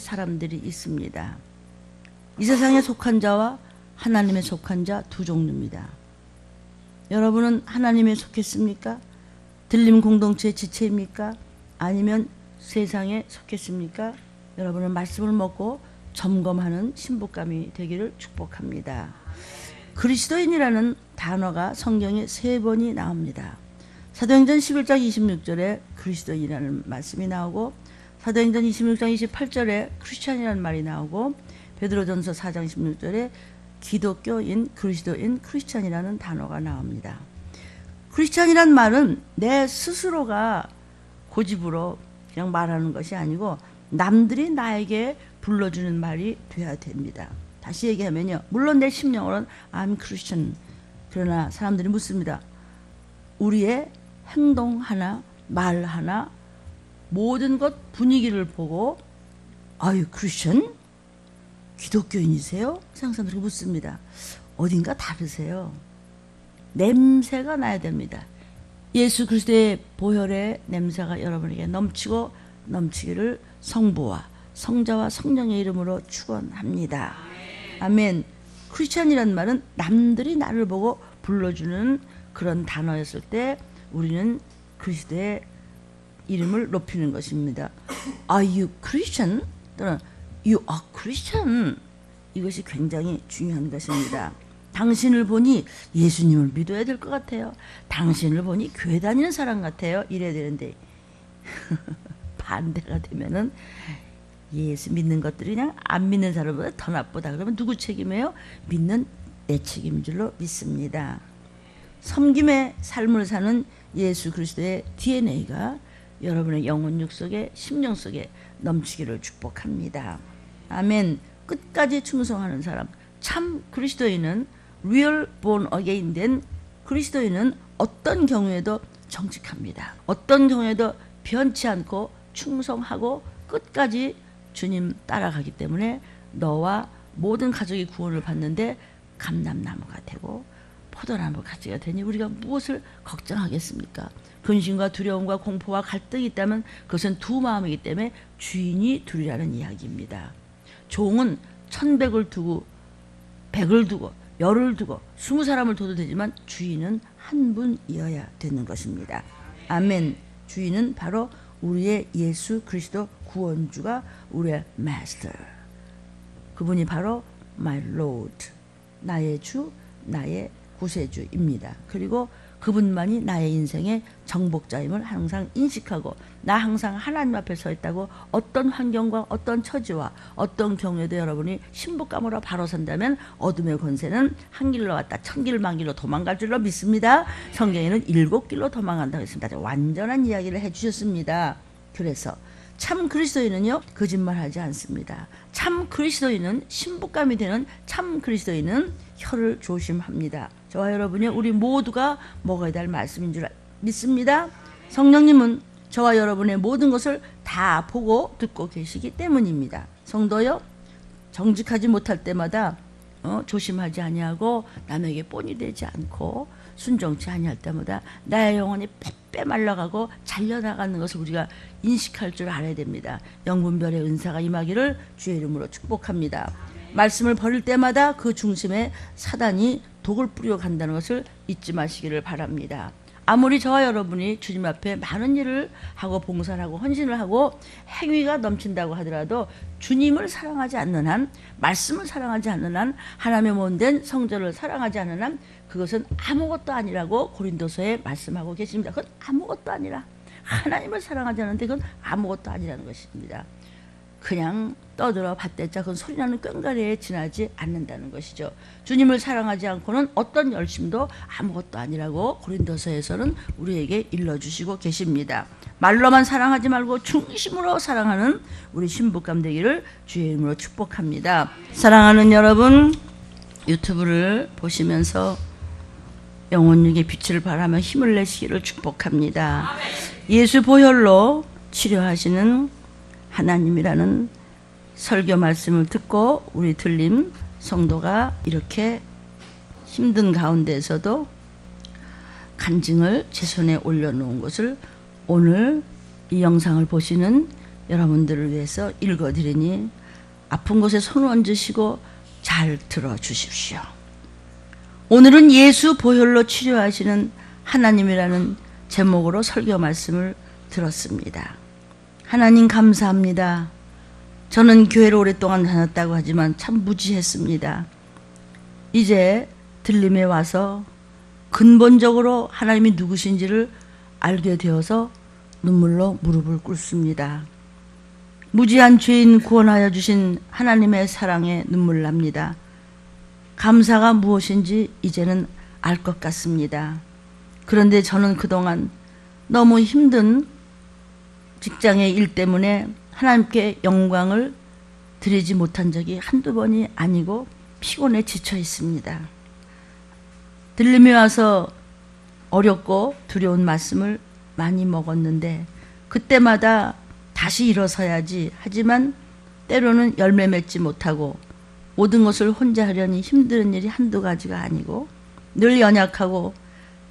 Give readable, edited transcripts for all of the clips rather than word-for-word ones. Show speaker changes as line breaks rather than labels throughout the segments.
사람들이 있습니다. 이 세상에 속한 자와 하나님에 속한 자 두 종류입니다. 여러분은 하나님에 속했습니까? 들림 공동체의 지체입니까? 아니면 세상에 속했습니까? 여러분은 말씀을 먹고 점검하는 신부감이 되기를 축복합니다. 그리스도인이라는 단어가 성경에 3번이 나옵니다. 사도행전 11장 26절에 그리스도인이라는 말씀이 나오고, 사도행전 26장 28절에 크리스찬이라는 말이 나오고, 베드로전서 4장 16절에 기독교인, 그리스도인, 크리스찬이라는 단어가 나옵니다. 크리스찬이란 말은 내 스스로가 고집으로 그냥 말하는 것이 아니고 남들이 나에게 불러주는 말이 돼야 됩니다. 다시 얘기하면요, 물론 내 심령으로는 I'm Christian. 그러나 사람들이 묻습니다. 우리의 행동 하나, 말 하나, 모든 것 분위기를 보고 아유 크리스천? 기독교인이세요? 세상 사람들이 묻습니다. 어딘가 다르세요. 냄새가 나야 됩니다. 예수 그리스도의 보혈의 냄새가 여러분에게 넘치고 넘치기를 성부와 성자와 성령의 이름으로 축원합니다. 아멘. 크리스찬이란 말은 남들이 나를 보고 불러주는 그런 단어였을 때 우리는 그리스도의 이름을 높이는 것입니다. Are you Christian? 또는 You are Christian. 이것이 굉장히 중요한 것입니다. 당신을 보니 예수님을 믿어야 될 것 같아요. 당신을 보니 교회 다니는 사람 같아요. 이래야 되는데 반대가 되면은 예수 믿는 것들이 그냥 안 믿는 사람보다 더 나쁘다. 그러면 누구 책임이에요? 믿는 내 책임인 줄로 믿습니다. 섬김의 삶을 사는 예수 그리스도의 DNA가 여러분의 영혼 육 속에 심령 속에 넘치기를 축복합니다. 아멘. 끝까지 충성하는 사람, 참 그리스도인은 real born again 된 그리스도인은 어떤 경우에도 정직합니다. 어떤 경우에도 변치 않고 충성하고 끝까지 주님 따라가기 때문에 너와 모든 가족이 구원을 받는데 감람나무가 되고 포도나무 가지가 되니 우리가 무엇을 걱정하겠습니까? 근심과 두려움과 공포와 갈등이 있다면 그것은 두 마음이기 때문에 주인이 둘이라는 이야기입니다. 종은 1,100을 두고 100을 두고 10을 두고 20사람을 둬도 되지만 주인은 한 분이어야 되는 것입니다. 아멘. 주인은 바로 우리의 예수 그리스도 구원주가 우리의 마스터. 그분이 바로 my Lord. 나의 주, 나의 구세주입니다. 그리고 그분만이 나의 인생의 정복자임을 항상 인식하고 나 항상 하나님 앞에 서 있다고 어떤 환경과 어떤 처지와 어떤 경우에도 여러분이 신부감으로 바로 선다면 어둠의 권세는 한 길로 왔다 1000길 만길로 도망갈 줄로 믿습니다. 성경에는 7길로 도망간다고 했습니다. 완전한 이야기를 해주셨습니다. 그래서 참 그리스도인은요 거짓말하지 않습니다. 참 그리스도인은 신부감이 되는 참 그리스도인은 혀를 조심합니다. 저와 여러분이 우리 모두가 먹어야 될 말씀인 줄 믿습니다. 성령님은 저와 여러분의 모든 것을 다 보고 듣고 계시기 때문입니다. 성도요, 정직하지 못할 때마다 조심하지 아니하고 남에게 본이 되지 않고 순종치 아니할 때마다 나의 영혼이 빼빼 말라가고 잘려나가는 것을 우리가 인식할 줄 알아야 됩니다. 영분별의 은사가 임하기를 주의 이름으로 축복합니다. 말씀을 버릴 때마다 그 중심에 사단이 독을 뿌려 간다는 것을 잊지 마시기를 바랍니다. 아무리 저와 여러분이 주님 앞에 많은 일을 하고 봉사를 하고 헌신을 하고 행위가 넘친다고 하더라도 주님을 사랑하지 않는 한, 말씀을 사랑하지 않는 한, 하나님의 몸된 성전을 사랑하지 않는 한 그것은 아무것도 아니라고 고린도서에 말씀하고 계십니다. 그건 아무것도 아니라 하나님을 사랑하지 않는데 그건 아무것도 아니라는 것입니다. 그냥 떠들어 밭대자 그건 소리나는 꽹과리에 지나지 않는다는 것이죠. 주님을 사랑하지 않고는 어떤 열심도 아무것도 아니라고 고린도서에서는 우리에게 일러주시고 계십니다. 말로만 사랑하지 말고 중심으로 사랑하는 우리 신부감 되기를 주의 이름으로 축복합니다. 사랑하는 여러분, 유튜브를 보시면서 영혼육의 빛을 발하며 힘을 내시기를 축복합니다. 예수 보혈로 치료하시는 하나님이라는 설교 말씀을 듣고 우리 들림 성도가 이렇게 힘든 가운데에서도 간증을 제 손에 올려놓은 것을 오늘 이 영상을 보시는 여러분들을 위해서 읽어드리니 아픈 곳에 손을 얹으시고 잘 들어주십시오. 오늘은 예수 보혈로 치료하시는 하나님이라는 제목으로 설교 말씀을 들었습니다. 하나님 감사합니다. 저는 교회를 오랫동안 다녔다고 하지만 참 무지했습니다. 이제 들림에 와서 근본적으로 하나님이 누구신지를 알게 되어서 눈물로 무릎을 꿇습니다. 무지한 죄인 구원하여 주신 하나님의 사랑에 눈물 납니다. 감사가 무엇인지 이제는 알 것 같습니다. 그런데 저는 그동안 너무 힘든 직장의 일 때문에 하나님께 영광을 드리지 못한 적이 한두 번이 아니고 피곤에 지쳐 있습니다. 들림에 와서 어렵고 두려운 말씀을 많이 먹었는데 그때마다 다시 일어서야지 하지만 때로는 열매 맺지 못하고 모든 것을 혼자 하려니 힘든 일이 한두 가지가 아니고 늘 연약하고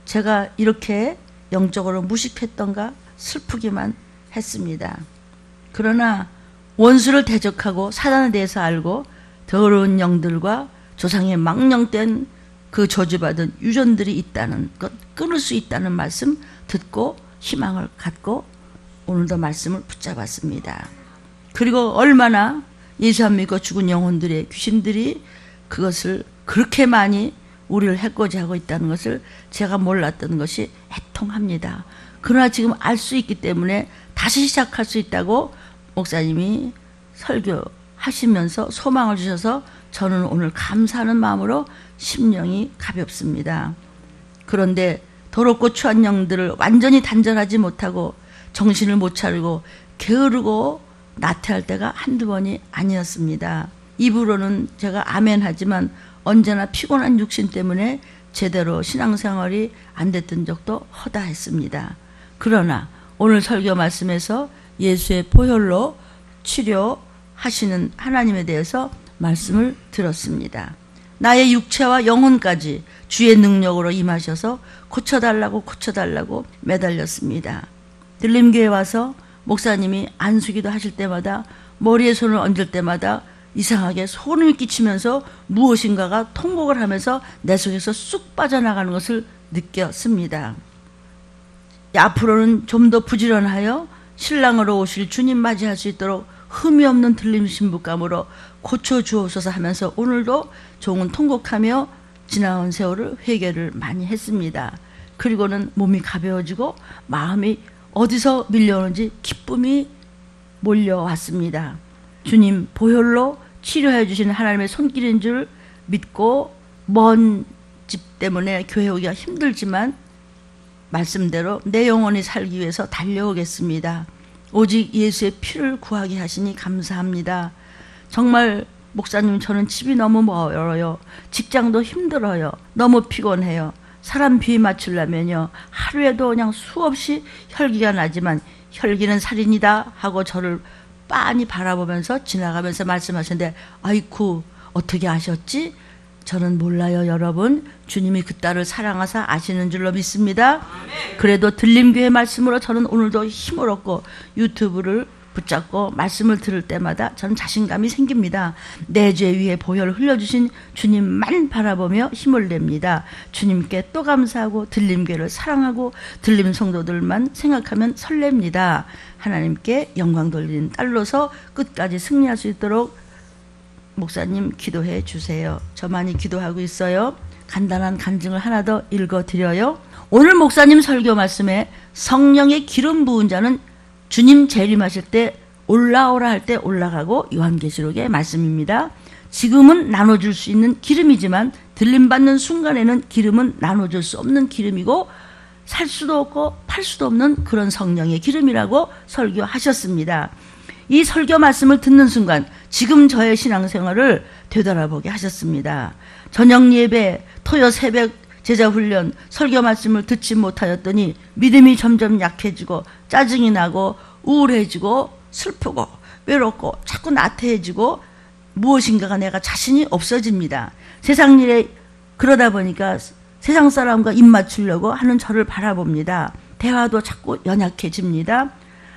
제가 이렇게 영적으로 무식했던가 슬프기만 했습니다. 그러나 원수를 대적하고 사단에 대해서 알고 더러운 영들과 조상의 망령된 그 저주받은 유전들이 있다는 것, 끊을 수 있다는 말씀 듣고 희망을 갖고 오늘도 말씀을 붙잡았습니다. 그리고 얼마나 예수 안 믿고 죽은 영혼들의 귀신들이 그것을 그렇게 많이 우리를 해코지 하고 있다는 것을 제가 몰랐던 것이 애통합니다. 그러나 지금 알 수 있기 때문에 다시 시작할 수 있다고 목사님이 설교하시면서 소망을 주셔서 저는 오늘 감사하는 마음으로 심령이 가볍습니다. 그런데 더럽고 추한 영들을 완전히 단절하지 못하고 정신을 못 차리고 게으르고 나태할 때가 한두 번이 아니었습니다. 입으로는 제가 아멘 하지만 언제나 피곤한 육신 때문에 제대로 신앙생활이 안 됐던 적도 허다했습니다. 그러나 오늘 설교 말씀에서 예수의 보혈로 치료하시는 하나님에 대해서 말씀을 들었습니다. 나의 육체와 영혼까지 주의 능력으로 임하셔서 고쳐달라고 매달렸습니다. 들림교회 와서 목사님이 안수기도 하실 때마다 머리에 손을 얹을 때마다 이상하게 소름이 끼치면서 무엇인가가 통곡을 하면서 내 속에서 쑥 빠져나가는 것을 느꼈습니다. 앞으로는 좀 더 부지런하여 신랑으로 오실 주님 맞이할 수 있도록 흠이 없는 들림 신부감으로 고쳐주옵소서 하면서 오늘도 종은 통곡하며 지나온 세월을 회개를 많이 했습니다. 그리고는 몸이 가벼워지고 마음이 어디서 밀려오는지 기쁨이 몰려왔습니다. 주님 보혈로 치료해 주시는 하나님의 손길인 줄 믿고 먼 집 때문에 교회 오기가 힘들지만 말씀대로 내 영혼이 살기 위해서 달려오겠습니다. 오직 예수의 피를 구하게 하시니 감사합니다. 정말 목사님 저는 집이 너무 멀어요. 직장도 힘들어요. 너무 피곤해요. 사람 비위 맞추려면요 하루에도 그냥 수없이 혈기가 나지만 혈기는 살인이다 하고 저를 빤히 바라보면서 지나가면서 말씀하셨는데 아이쿠 어떻게 아셨지? 저는 몰라요 여러분. 주님이 그 딸을 사랑하사 아시는 줄로 믿습니다. 그래도 들림교회 말씀으로 저는 오늘도 힘을 얻고 유튜브를 붙잡고 말씀을 들을 때마다 저는 자신감이 생깁니다. 내 죄 위에 보혈을 흘려주신 주님만 바라보며 힘을 냅니다. 주님께 또 감사하고 들림교회를 사랑하고 들림 성도들만 생각하면 설렙니다. 하나님께 영광 돌리는 딸로서 끝까지 승리할 수 있도록 목사님 기도해 주세요. 저 많이 기도하고 있어요. 간단한 간증을 하나 더 읽어드려요. 오늘 목사님 설교 말씀에 성령의 기름 부은 자는 주님 재림하실 때 올라오라 할 때 올라가고 요한계시록의 말씀입니다. 지금은 나눠줄 수 있는 기름이지만 들림받는 순간에는 기름은 나눠줄 수 없는 기름이고 살 수도 없고 팔 수도 없는 그런 성령의 기름이라고 설교하셨습니다. 이 설교 말씀을 듣는 순간 지금 저의 신앙생활을 되돌아보게 하셨습니다. 저녁 예배, 토요 새벽 제자훈련, 설교 말씀을 듣지 못하였더니 믿음이 점점 약해지고 짜증이 나고 우울해지고 슬프고 외롭고 자꾸 나태해지고 무엇인가가 내가 자신이 없어집니다. 세상 일에 그러다 보니까 세상 사람과 입 맞추려고 하는 저를 바라봅니다. 대화도 자꾸 연약해집니다.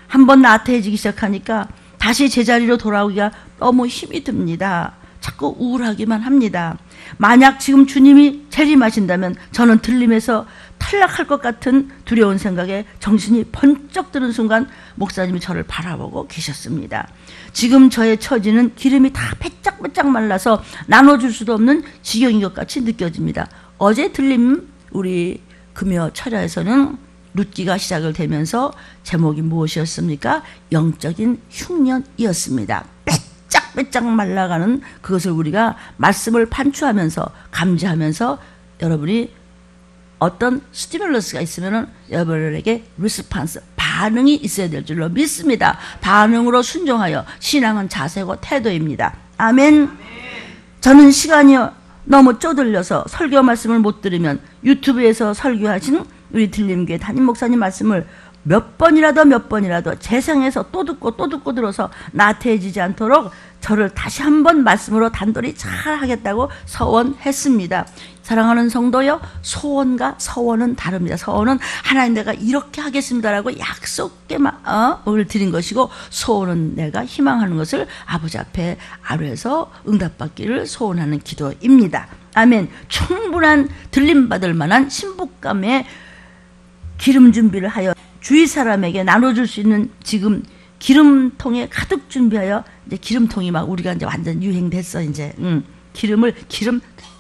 한번 나태해지기 시작하니까 다시 제자리로 돌아오기가 너무 힘이 듭니다. 자꾸 우울하기만 합니다. 만약 지금 주님이 재림하신다면 저는 들림에서 탈락할 것 같은 두려운 생각에 정신이 번쩍 드는 순간 목사님이 저를 바라보고 계셨습니다. 지금 저의 처지는 기름이 다 빼짝빼짝 말라서 나눠줄 수도 없는 지경인 것 같이 느껴집니다. 어제 들림 우리 금요 철야에서는 룻기가 시작을 되면서 제목이 무엇이었습니까? 영적인 흉년이었습니다. 빼짝빼짝 말라가는 그것을 우리가 말씀을 판추하면서 감지하면서 여러분이 어떤 스티뮬러스가 있으면 여러분에게 리스판스, 반응이 있어야 될 줄로 믿습니다. 반응으로 순종하여 신앙은 자세고 태도입니다. 아멘. 저는 시간이 너무 쪼들려서 설교 말씀을 못 들으면 유튜브에서 설교하신 우리 들림교회 담임 목사님 말씀을 몇 번이라도 재생해서 또 듣고 들어서 나태해지지 않도록 저를 다시 한번 말씀으로 단돌이 잘 하겠다고 서원했습니다. 사랑하는 성도여, 소원과 서원은 다릅니다. 서원은 하나님 내가 이렇게 하겠습니다라고 약속을 드린 것이고, 소원은 내가 희망하는 것을 아버지 앞에 아뢰서 응답받기를 소원하는 기도입니다. 아멘. 충분한 들림받을 만한 신부감의 기름 준비를 하여 주위 사람에게 나눠줄 수 있는 지금 기름통에 가득 준비하여, 이제 기름통이 막 우리가 이제 완전 유행됐어. 이제 기름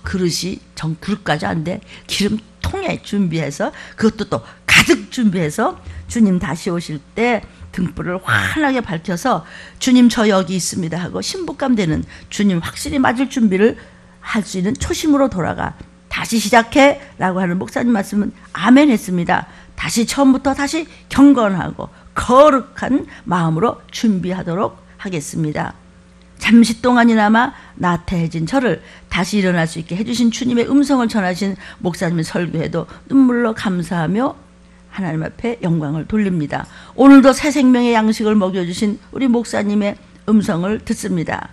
그릇이 그릇까지 안 돼. 기름통에 준비해서 그것도 또 가득 준비해서 주님 다시 오실 때 등불을 환하게 밝혀서 주님 저 여기 있습니다 하고 신부감 되는, 주님 확실히 맞을 준비를 할 수 있는 초심으로 돌아가 다시 시작해 라고 하는 목사님 말씀은 아멘 했습니다. 다시 처음부터 다시 경건하고 거룩한 마음으로 준비하도록 하겠습니다. 잠시 동안이나마 나태해진 저를 다시 일어날 수 있게 해주신 주님의 음성을 전하신 목사님의 설교에도 눈물로 감사하며 하나님 앞에 영광을 돌립니다. 오늘도 새 생명의 양식을 먹여주신 우리 목사님의 음성을 듣습니다.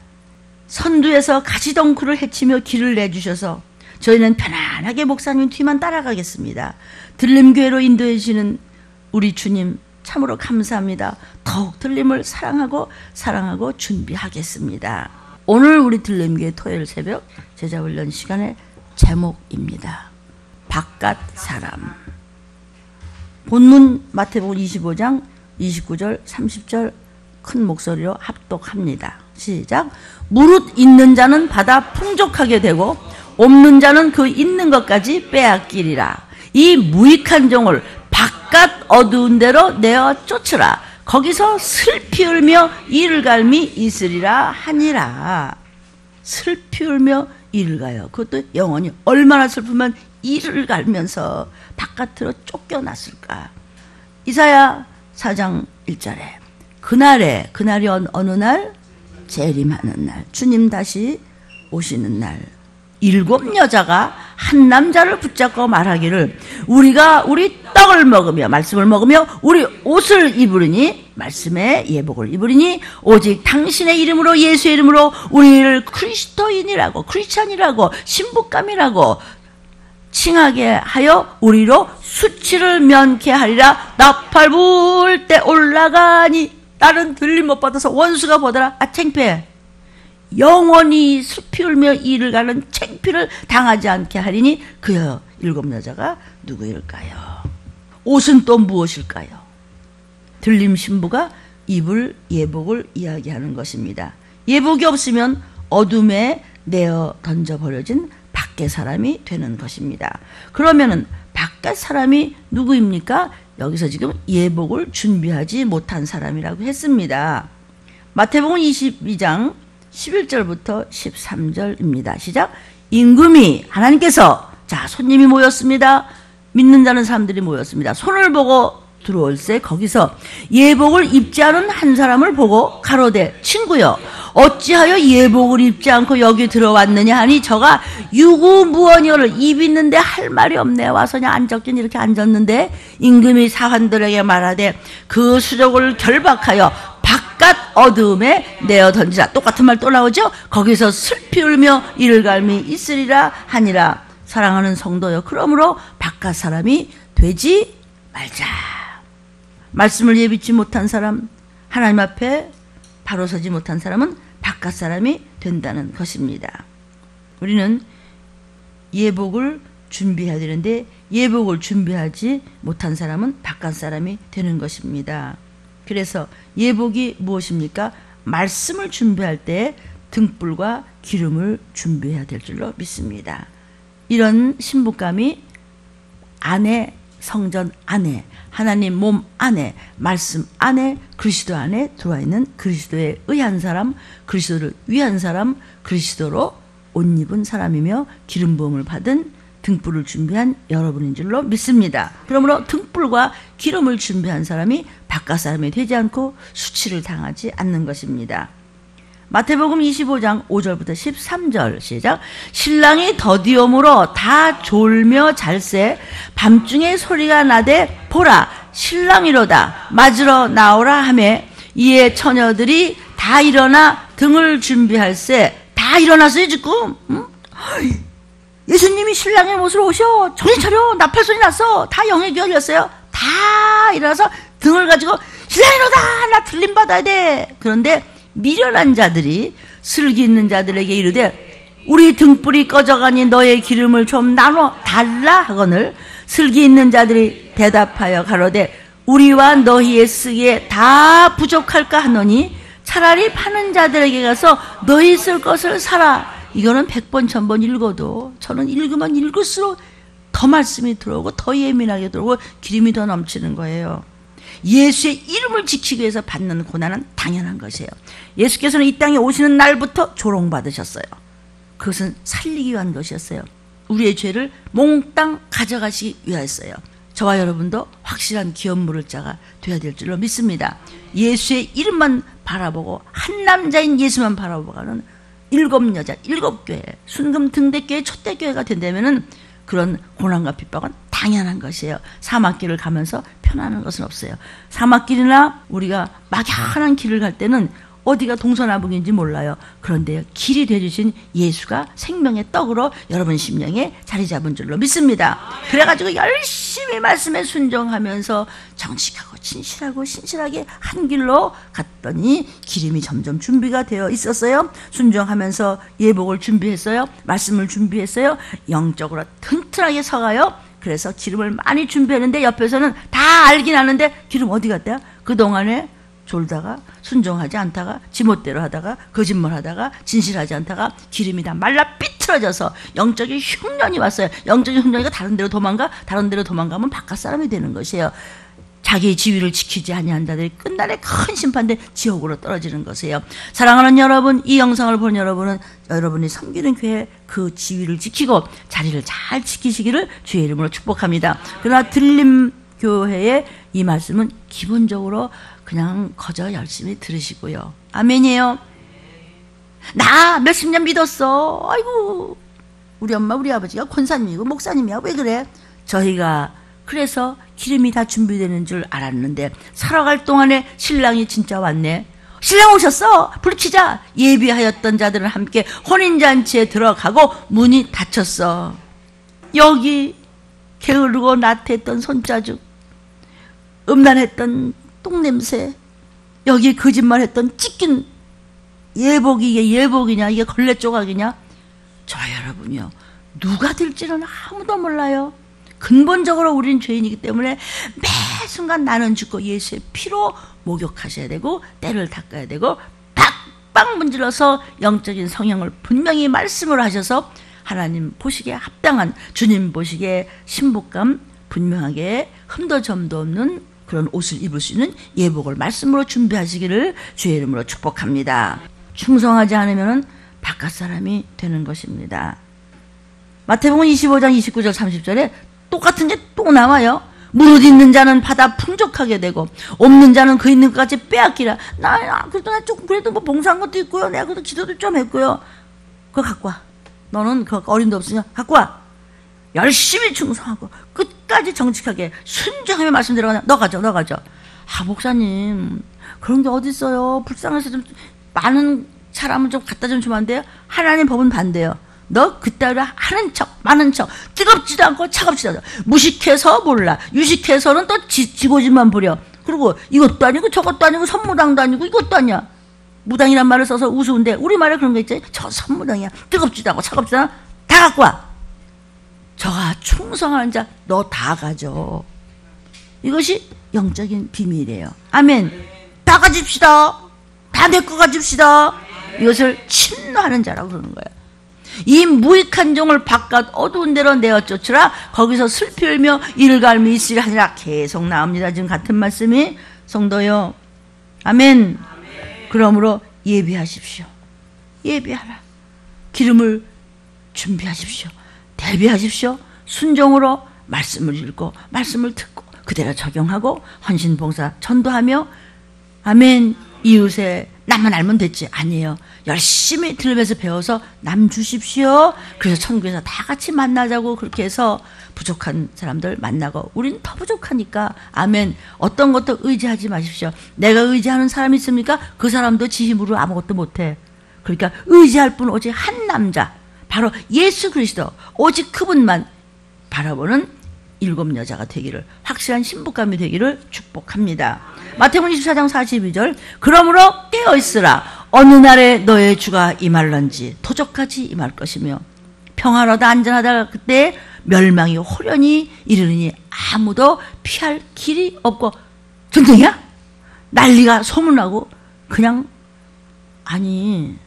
선두에서 가시덩굴을 헤치며 길을 내주셔서 저희는 편안하게 목사님 뒤만 따라가겠습니다. 들림교회로 인도해 주시는 우리 주님 참으로 감사합니다. 더욱 들림을 사랑하고 준비하겠습니다. 오늘 우리 들림교회 토요일 새벽 제자훈련 시간의 제목입니다. 바깥 사람. 본문 마태복음 25장 29절 30절 큰 목소리로 합독합니다. 시작. 무릇 있는 자는 받아 풍족하게 되고 없는 자는 그 있는 것까지 빼앗기리라. 이 무익한 종을 바깥 어두운 데로 내어 쫓으라. 거기서 슬피 울며 이를 갈미 있으리라 하니라. 슬피 울며 이를 가요. 그것도 영원히 얼마나 슬프면 이를 갈면서 바깥으로 쫓겨났을까. 이사야 4장 1절에 그날이 어느 날? 재림하는 날, 주님 다시 오시는 날, 7 여자가 한 남자를 붙잡고 말하기를 우리가 우리 떡을 먹으며 말씀을 먹으며 우리 옷을 입으리니, 말씀의 예복을 입으리니 오직 당신의 이름으로, 예수의 이름으로 우리를 그리스도인이라고, 크리스찬이라고, 신부감이라고 칭하게 하여 우리로 수치를 면케 하리라. 나팔 불 때 올라가니 나는 들림 못 받아서 원수가 보더라. 아, 창피해. 영원히 슬피 울며 이를 가는 창피를 당하지 않게 하리니 그 7 여자가 누구일까요? 옷은 또 무엇일까요? 들림 신부가 입을 예복을 이야기하는 것입니다. 예복이 없으면 어둠에 내어 던져버려진 밖의 사람이 되는 것입니다. 그러면은 밖의 사람이 누구입니까? 여기서 지금 예복을 준비하지 못한 사람이라고 했습니다. 마태복음 22장 11절부터 13절입니다. 시작. 임금이, 하나님께서, 자, 손님이 모였습니다. 믿는 자는 사람들이 모였습니다. 손을 보고 들어올세 거기서 예복을 입지 않은 한 사람을 보고 가로되 친구여 어찌하여 예복을 입지 않고 여기 들어왔느냐 하니 저가 유구무원이어를 입 있는데 할 말이 없네. 와서 그냥 앉았긴 이렇게 앉았는데 임금이 사환들에게 말하되 그 수족을 결박하여 바깥 어두움에 내어 던지라. 똑같은 말 또 나오죠. 거기서 슬피 울며 이를 갈미 있으리라 하니라. 사랑하는 성도여, 그러므로 바깥 사람이 되지 말자. 말씀을 예비치 못한 사람, 하나님 앞에 바로 서지 못한 사람은 바깥 사람이 된다는 것입니다. 우리는 예복을 준비해야 되는데 예복을 준비하지 못한 사람은 바깥 사람이 되는 것입니다. 그래서 예복이 무엇입니까? 말씀을 준비할 때 등불과 기름을 준비해야 될 줄로 믿습니다. 이런 신부감이 안에, 성전 안에, 하나님 몸 안에, 말씀 안에, 그리스도 안에 들어와 있는 그리스도에 의한 사람, 그리스도를 위한 사람, 그리스도로 옷 입은 사람이며 기름 부음을 받은 등불을 준비한 여러분인 줄로 믿습니다. 그러므로 등불과 기름을 준비한 사람이 바깥 사람이 되지 않고 수치를 당하지 않는 것입니다. 마태복음 25장 5절부터 13절 시작. 신랑이 더디옴으로 다 졸며 잘새 밤중에 소리가 나되 보라 신랑이로다 맞으러 나오라 하매 이에 처녀들이 다 일어나 등을 준비할새 다 일어났어요 지금. 응? 예수님이 신랑의 모습으로 오셔. 정신 차려. 나팔소리 났어. 다 영에 귀 열렸어요. 다 일어나서 등을 가지고 신랑이로다. 나 들림 받아야 돼. 그런데 미련한 자들이 슬기 있는 자들에게 이르되 우리 등불이 꺼져가니 너의 기름을 좀 나눠 달라 하거늘 슬기 있는 자들이 대답하여 가로되 우리와 너희의 쓰기에 다 부족할까 하노니 차라리 파는 자들에게 가서 너희 쓸 것을 사라. 이거는 100번 1000번 읽어도 저는 읽으면 읽을수록 더 말씀이 들어오고 더 예민하게 들어오고 기름이 더 넘치는 거예요. 예수의 이름을 지키기 위해서 받는 고난은 당연한 것이에요. 예수께서는 이 땅에 오시는 날부터 조롱받으셨어요. 그것은 살리기 위한 것이었어요. 우리의 죄를 몽땅 가져가시기 위하였어요. 저와 여러분도 확실한 기업 물을 자가 되어야 될 줄로 믿습니다. 예수의 이름만 바라보고 한 남자인 예수만 바라보고는 7여자 7교회 순금 등대교회 촛대교회가 된다면은 그런 고난과 핍박은 당연한 것이에요. 사막길을 가면서 편안한 것은 없어요. 사막길이나 우리가 막연한 길을 갈 때는 어디가 동서남북인지 몰라요. 그런데 길이 되주신 예수가 생명의 떡으로 여러분 심령에 자리 잡은 줄로 믿습니다. 그래가지고 열심히 말씀에 순종하면서 정직하고 진실하고 신실하게 한 길로 갔더니 기름이 점점 준비가 되어 있었어요. 순종하면서 예복을 준비했어요. 말씀을 준비했어요. 영적으로 튼튼하게 서가요. 그래서 기름을 많이 준비했는데 옆에서는 다 알긴 아는데 기름 어디 갔대요? 그동안에 졸다가 순종하지 않다가 지멋대로 하다가 거짓말하다가 진실하지 않다가 기름이 다 말라 삐뚤어져서 영적인 흉년이 왔어요. 영적인 흉년이가 다른 데로 도망가면 바깥 사람이 되는 것이에요. 자기의 지위를 지키지 아니한 자들이 끝날에 큰 심판대 지옥으로 떨어지는 것이에요. 사랑하는 여러분, 이 영상을 본 여러분은 여러분이 섬기는 교회 그 지위를 지키고 자리를 잘 지키시기를 주의 이름으로 축복합니다. 그러나 들림교회의 이 말씀은 기본적으로 그냥 거저 열심히 들으시고요. 아멘이에요. 나 몇십 년 믿었어. 아이고 우리 엄마 우리 아버지가 권사님이고 목사님이야. 왜 그래? 저희가 그래서 기름이 다 준비되는 줄 알았는데 살아갈 동안에 신랑이 진짜 왔네. 신랑 오셨어. 불치자. 예비하였던 자들은 함께 혼인잔치에 들어가고 문이 닫혔어. 여기 게으르고 나태했던 손자죽, 음란했던 똥냄새, 여기 거짓말했던 찢긴 예복이 이게 예복이냐 이게 걸레 조각이냐. 저 여러분이요, 누가 될지는 아무도 몰라요. 근본적으로 우린 죄인이기 때문에 매 순간 나는 죽고 예수의 피로 목욕하셔야 되고 때를 닦아야 되고 빡빡 문질러서 영적인 성형을 분명히 말씀을 하셔서 하나님 보시기에 합당한, 주님 보시기에 신복감 분명하게 흠도 점도 없는 그런 옷을 입을 수 있는 예복을 말씀으로 준비하시기를 주의 이름으로 축복합니다. 충성하지 않으면 바깥 사람이 되는 것입니다. 마태복음 25장 29절 30절에 똑같은 게 또 나와요. 무릇 있는 자는 받아 풍족하게 되고 없는 자는 그 있는 것까지 빼앗기라. 그래도 나 조금 그래도 뭐 봉사한 것도 있고요. 내가 그래도 기도도 좀 했고요. 그거 갖고 와. 너는 그 어림도 없으냐? 갖고 와. 열심히 충성하고 끝까지 정직하게 순종하며 말씀대로 너 가져. 아 목사님 그런 게 어디 있어요. 불쌍해서 좀 많은 사람은 좀 갖다 좀 주면 안 돼요? 하나님 법은 반대요. 너 그따위로 하는 척 많은 척 뜨겁지도 않고 차갑지도 않고 무식해서 몰라, 유식해서는 또 지고지만 부려. 그리고 이것도 아니고 저것도 아니고 선무당도 아니고 이것도 아니야. 무당이란 말을 써서 우스운데 우리말에 그런 거 있지. 저 선무당이야. 뜨겁지도 않고 차갑지도 않아. 다 갖고 와. 저가 충성하는 자 너 다 가져. 이것이 영적인 비밀이에요. 아멘. 다 가집시다. 다 내 거 가집시다. 이것을 침노하는 자라고 그러는 거예요. 이 무익한 종을 바깥 어두운 데로 내어 쫓으라. 거기서 슬피 울며 이를 갈며 있으리 하니라. 계속 나옵니다. 지금 같은 말씀이. 성도요, 아멘. 그러므로 예비하십시오. 예비하라. 기름을 준비하십시오. 대비하십시오. 순종으로 말씀을 읽고 말씀을 듣고 그대로 적용하고 헌신봉사 전도하며, 아멘. 이웃에 나만 알면 됐지. 아니에요. 열심히 들으면서 배워서 남 주십시오. 그래서 천국에서 다 같이 만나자고 그렇게 해서 부족한 사람들 만나고, 우린 더 부족하니까, 아멘. 어떤 것도 의지하지 마십시오. 내가 의지하는 사람이 있습니까? 그 사람도 지 힘으로 아무것도 못해. 그러니까 의지할 분 오직 한 남자, 바로 예수 그리스도, 오직 그분만 바라보는 7 여자가 되기를, 확실한 신부감이 되기를 축복합니다. 마태복음 24장 42절, 그러므로 깨어있으라. 어느 날에 너의 주가 임할런지 도적같이 임할 것이며 평화로다 안전하다. 그때 멸망이 호련히 이르느니 아무도 피할 길이 없고. 전쟁이야? 난리가 소문나고 그냥, 아니,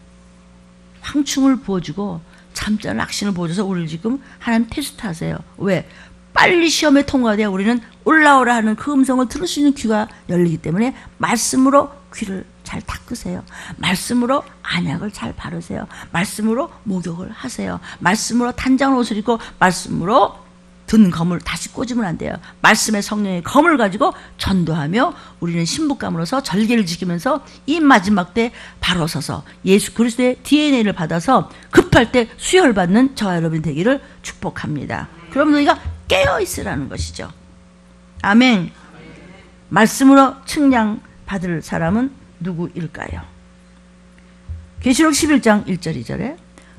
황충을 부어주고 잠자는 악신을 부어줘서 우리를 지금 하나님 테스트하세요. 왜? 빨리 시험에 통과돼야 우리는 올라오라 하는 그 음성을 들을 수 있는 귀가 열리기 때문에 말씀으로 귀를 잘 닦으세요. 말씀으로 안약을 잘 바르세요. 말씀으로 목욕을 하세요. 말씀으로 단장을 옷을 입고 말씀으로 든 검을 다시 꽂으면 안 돼요. 말씀의 성령의 검을 가지고 전도하며 우리는 신부감으로서 절개를 지키면서 이 마지막 때 바로 서서 예수 그리스도의 DNA를 받아서 급할 때 수혈받는 저와 여러분이 되기를 축복합니다. 그럼 너희가 깨어있으라는 것이죠. 아멘. 말씀으로 측량 받을 사람은 누구일까요? 계시록 11장 1절 2절에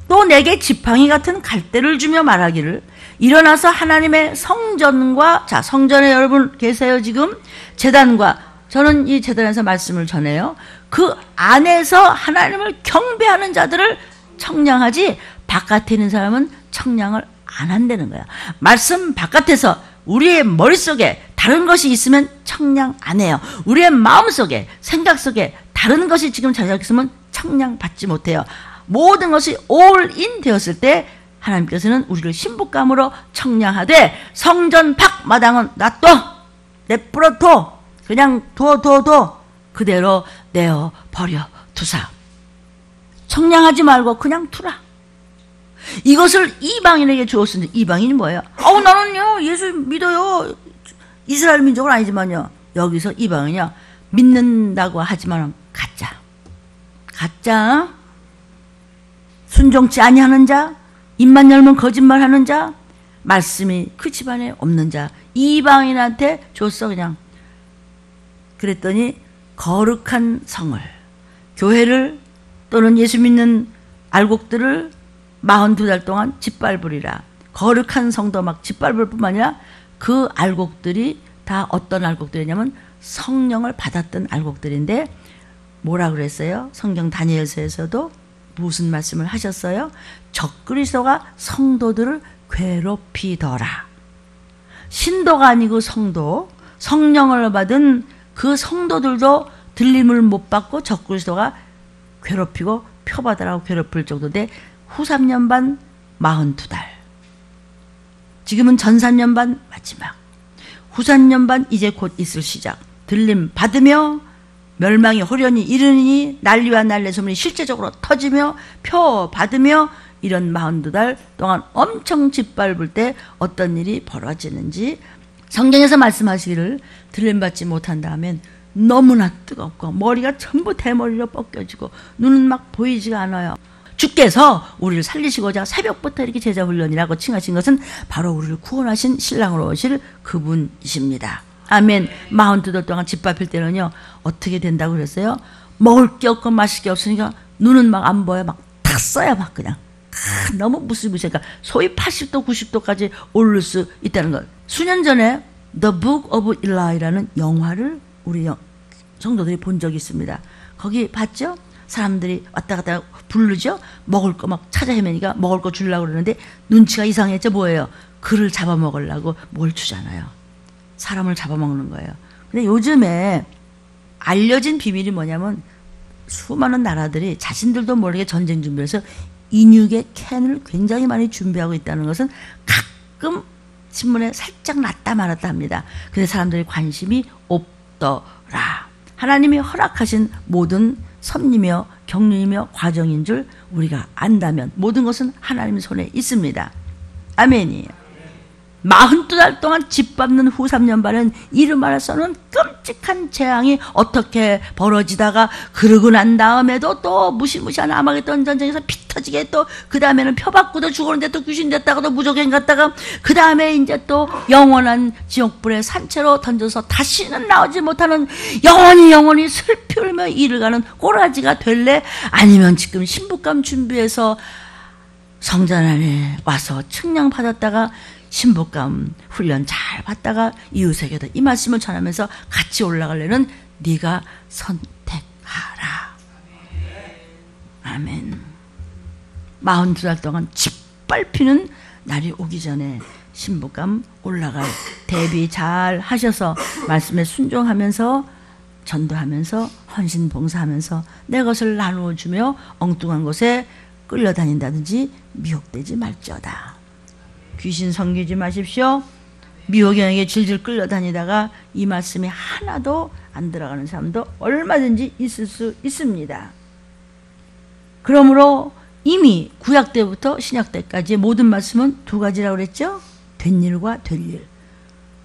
또 내게 지팡이 같은 갈대를 주며 말하기를 일어나서 하나님의 성전과, 자, 성전에 여러분 계세요. 지금 제단과, 저는 이 제단에서 말씀을 전해요. 그 안에서 하나님을 경배하는 자들을 청량하지 바깥에 있는 사람은 청량을 안 한다는 거야. 말씀 바깥에서 우리의 머릿속에 다른 것이 있으면 청량 안 해요. 우리의 마음속에, 생각 속에 다른 것이 지금 자리하고 있으면 청량 받지 못해요. 모든 것이 올인 되었을 때 하나님께서는 우리를 신부감으로 청량하되 성전 밖 마당은 놔둬, 내버려둬, 그냥 둬 그대로 내어 버려 두사. 청량하지 말고 그냥 두라. 이것을 이방인에게 주었으니, 이방인이 뭐예요? 나는요 예수 믿어요. 이스라엘 민족은 아니지만요. 여기서 이방인이요, 믿는다고 하지만 가짜, 순종치 아니하는 자, 입만 열면 거짓말하는 자, 말씀이 그 집안에 없는 자, 이방인한테 줬어. 그냥 그랬더니 거룩한 성을, 교회를 또는 예수 믿는 알곡들을 42달 동안 짓밟으리라. 거룩한 성도 막 짓밟을 뿐만 아니라 그 알곡들이 다 어떤 알곡들이냐면 성령을 받았던 알곡들인데, 뭐라 그랬어요? 성경 다니엘서에서도 무슨 말씀을 하셨어요? 적그리스도가 성도들을 괴롭히더라. 신도가 아니고 성도, 성령을 받은 그 성도들도 들림을 못 받고 적그리스도가 괴롭히고 표받으라고 괴롭힐 정도인데, 후 3년 반 42달, 지금은 전 3년 반 마지막, 후 3년 반 이제 곧 있을 시작, 들림 받으며 멸망이 호련히 이르니 난리와 난리 소문이 실제적으로 터지며 표 받으며 이런 42달 동안 엄청 짓밟을 때 어떤 일이 벌어지는지 성경에서 말씀하시기를, 들림 받지 못한다 하면 너무나 뜨겁고 머리가 전부 대머리로 벗겨지고 눈은 막 보이지가 않아요. 주께서 우리를 살리시고자 새벽부터 이렇게 제자훈련이라고 칭하신 것은 바로 우리를 구원하신 신랑으로 오실 그분이십니다. 아멘. 42달 동안 짓밟힐 때는요, 어떻게 된다고 그랬어요? 먹을 게 없고 마실 게 없으니까 눈은 막 안 보여. 막 탔어요. 막 그냥. 너무 무시무시하니까 소위 80도 90도까지 오를 수 있다는 것. 수년 전에 The Book of Eli라는 영화를 우리 성도들이 본 적이 있습니다. 거기 봤죠? 사람들이 왔다 갔다 부르죠? 먹을 거 막 찾아 헤매니까 먹을 거 주려고 그러는데 눈치가 이상했죠? 뭐예요? 그를 잡아먹으려고 뭘 주잖아요. 사람을 잡아먹는 거예요. 근데 요즘에 알려진 비밀이 뭐냐면 수많은 나라들이 자신들도 모르게 전쟁 준비해서 인육의 캔을 굉장히 많이 준비하고 있다는 것은 가끔 신문에 살짝 났다 말았다 합니다. 근데 사람들이 관심이 없더라. 하나님이 허락하신 모든 섭리며 경륜이며 과정인 줄 우리가 안다면 모든 것은 하나님 손에 있습니다. 아멘이에요. 42달 동안 짓밟는 후 3년 반은 이름 알아서는 끔찍한 재앙이 어떻게 벌어지다가 그러고 난 다음에도 또 무시무시한 아마겟돈 전쟁에서 피 터지게 또 그 다음에는 표받고도 죽었는데 또 귀신 됐다가도 무적행 갔다가 그 다음에 이제 또 영원한 지옥불의 산채로 던져서 다시는 나오지 못하는 영원히 슬피 울며 이를 가는 꼬라지가 될래? 아니면 지금 신부감 준비해서 성전 안에 와서 측량 받았다가 신부감 훈련 잘 받다가 이웃에게도 이 말씀을 전하면서 같이 올라가려는 네가 선택하라. 아멘. 42달 동안 짓밟히는 날이 오기 전에 신부감 올라갈 대비 잘 하셔서 말씀에 순종하면서 전도하면서 헌신 봉사하면서 내 것을 나누어 주며 엉뚱한 곳에 끌려다닌다든지 미혹되지 말지어다. 귀신 섬기지 마십시오. 미혹에게 질질 끌려다니다가 이 말씀이 하나도 안 들어가는 사람도 얼마든지 있을 수 있습니다. 그러므로 이미 구약 때부터 신약 때까지의 모든 말씀은 두 가지라고 그랬죠? 된 일과 될 일.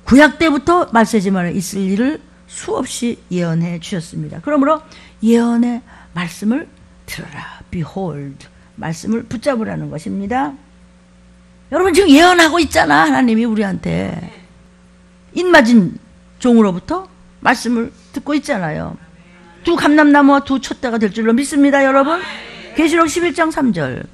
구약 때부터 말세지만에 있을 일을 수없이 예언해 주셨습니다. 그러므로 예언의 말씀을 들어라. Behold. 말씀을 붙잡으라는 것입니다. 여러분 지금 예언하고 있잖아. 하나님이 우리한테 인맞은 종으로부터 말씀을 듣고 있잖아요. 두 감람나무와 두 촛대가 될 줄로 믿습니다. 여러분 계시록 11장 3절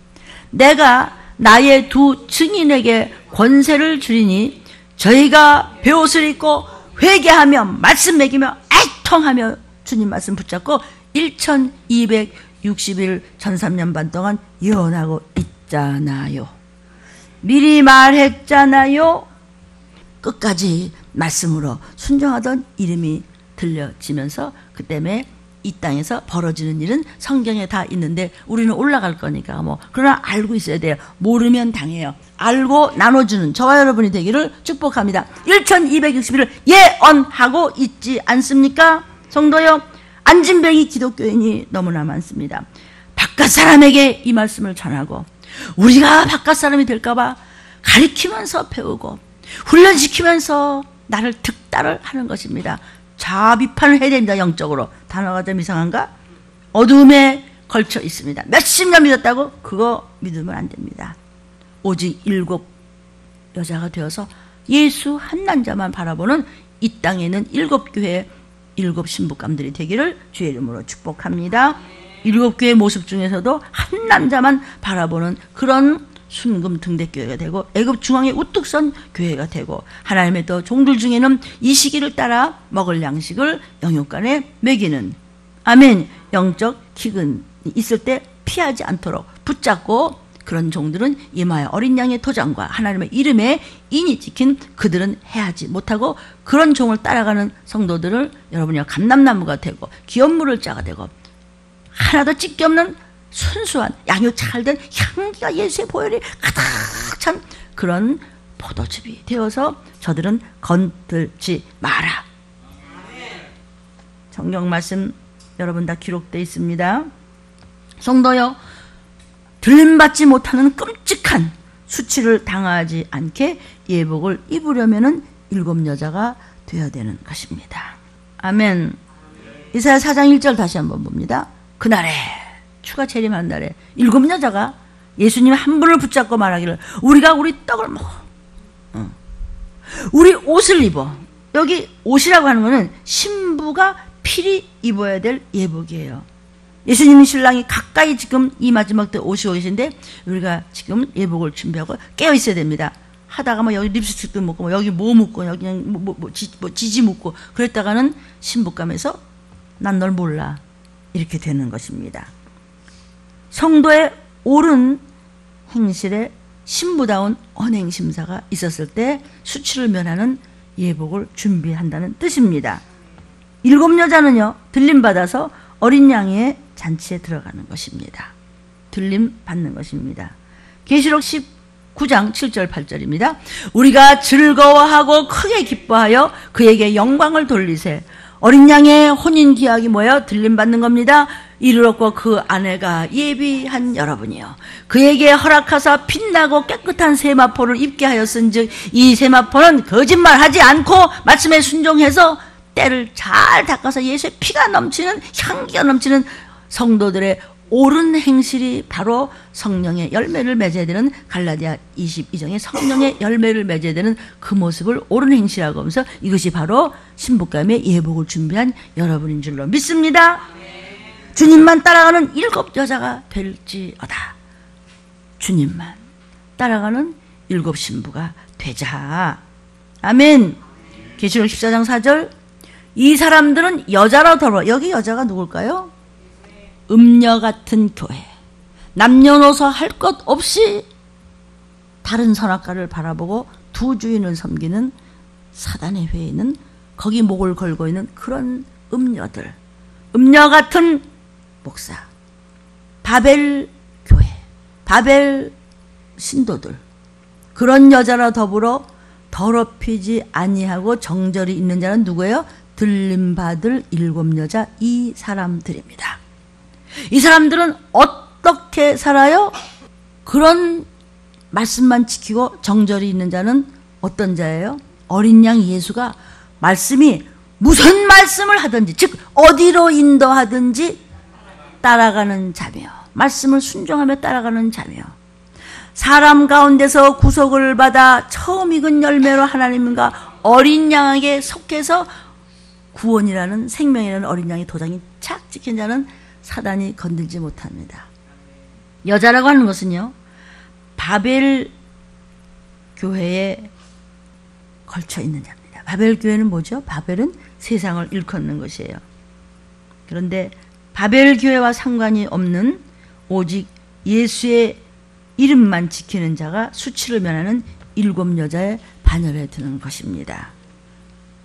내가 나의 두 증인에게 권세를 주리니 저희가 베옷을 입고 회개하며 말씀 매기며 애통하며 주님 말씀 붙잡고 1260일 1300년 반 동안 예언하고 있잖아요. 미리 말했잖아요. 끝까지 말씀으로 순종하던 이름이 들려지면서 그 때문에 이 땅에서 벌어지는 일은 성경에 다 있는데 우리는 올라갈 거니까 그러나 알고 있어야 돼요. 모르면 당해요. 알고 나눠주는 저와 여러분이 되기를 축복합니다. 1260일을 예언하고 있지 않습니까? 성도요, 안진뱅이 기독교인이 너무나 많습니다. 바깥 사람에게 이 말씀을 전하고 우리가 바깥 사람이 될까봐 가리키면서 배우고 훈련시키면서 나를 득달을 하는 것입니다. 자아 비판을 해야 됩니다. 영적으로. 단어가 좀 이상한가? 어둠에 걸쳐 있습니다. 몇십 년 믿었다고? 그거 믿으면 안 됩니다. 오직 7 여자가 되어서 예수 한 남자만 바라보는 이 땅에 있는 7 교회의 7 신부감들이 되기를 주의 이름으로 축복합니다. 7 교회의 모습 중에서도 한 남자만 바라보는 그런 순금 등대교회가 되고 애굽 중앙에 우뚝 선 교회가 되고 하나님의 또 종들 중에는 이 시기를 따라 먹을 양식을 영육간에 먹이는 아멘 영적 기근이 있을 때 피하지 않도록 붙잡고 그런 종들은 이마에 어린 양의 도장과 하나님의 이름에 인이 찍힌 그들은 해하지 못하고 그런 종을 따라가는 성도들을 여러분이 감람나무가 되고 기업물을 자가 되고 하나도 찢기 없는 순수한 양육 잘된 향기가 예수의 보혈이 가득 찬 그런 포도즙이 되어서 저들은 건들지 마라. 성경 말씀 여러분 다 기록되어 있습니다. 성도여 들림받지 못하는 끔찍한 수치를 당하지 않게 예복을 입으려면은 7 여자가 되어야 되는 것입니다. 아멘. 이사야 4장 1절 다시 한번 봅니다. 그날에 추가 재림하는 날에 7 여자가 예수님 한 분을 붙잡고 말하기를 우리가 우리 떡을 먹어 우리 옷을 입어. 여기 옷이라고 하는 것은 신부가 필히 입어야 될 예복이에요. 예수님 신랑이 가까이 지금 이 마지막 때 오시고 계신데 우리가 지금 예복을 준비하고 깨어 있어야 됩니다. 하다가 뭐 여기 립스틱도 묻고 뭐 여기 뭐 묻고 여기 그냥 지지 묻고 그랬다가는 신부감에서 난 널 몰라 이렇게 되는 것입니다. 성도의 옳은 행실에 신부다운 언행 심사가 있었을 때 수치를 면하는 예복을 준비한다는 뜻입니다. 7 여자는요 들림 받아서 어린 양의 잔치에 들어가는 것입니다. 들림 받는 것입니다. 계시록 19장 7절 8절입니다. 우리가 즐거워하고 크게 기뻐하여 그에게 영광을 돌리세. 어린 양의 혼인 기약이 뭐예요? 들림 받는 겁니다. 이르렀고 그 아내가 예비한 여러분이요 그에게 허락하사 빛나고 깨끗한 세마포를 입게 하였은즉 이 세마포는 거짓말하지 않고 말씀에 순종해서 때를 잘 닦아서 예수의 피가 넘치는 향기가 넘치는 성도들의 옳은 행실이 바로 성령의 열매를 맺어야 되는 갈라디아 22장의 성령의 열매를 맺어야 되는 그 모습을 옳은 행실이라고 하면서 이것이 바로 신부감의 예복을 준비한 여러분인 줄로 믿습니다. 주님만 따라가는 7 여자가 될지어다. 주님만 따라가는 7 신부가 되자. 아멘. 계시록 14장 4절 이 사람들은 여자로 더불어 여기 여자가 누굴까요? 음녀 같은 교회 남녀노소 할 것 없이 다른 선악과를 바라보고 두 주인을 섬기는 사단의 회의는 거기 목을 걸고 있는 그런 음녀들 음녀 같은 목사 바벨 교회 바벨 신도들 그런 여자라 더불어 더럽히지 아니하고 정절이 있는 자는 누구예요? 들림받을 7 여자 이 사람들입니다. 이 사람들은 어떻게 살아요? 그런 말씀만 지키고 정절이 있는 자는 어떤 자예요? 어린 양 예수가 말씀이 무슨 말씀을 하든지 즉 어디로 인도하든지 따라가는 자며 말씀을 순종하며 따라가는 자며 사람 가운데서 구속을 받아 처음 익은 열매로 하나님과 어린 양에게 속해서 구원이라는 생명이라는 어린 양의 도장이 착 찍힌 자는 사단이 건들지 못합니다. 여자라고 하는 것은요 바벨 교회에 걸쳐 있는 자입니다. 바벨 교회는 뭐죠? 바벨은 세상을 일컫는 것이에요. 그런데 바벨 교회와 상관이 없는 오직 예수의 이름만 지키는 자가 수치를 면하는 7 여자의 반열에 드는 것입니다.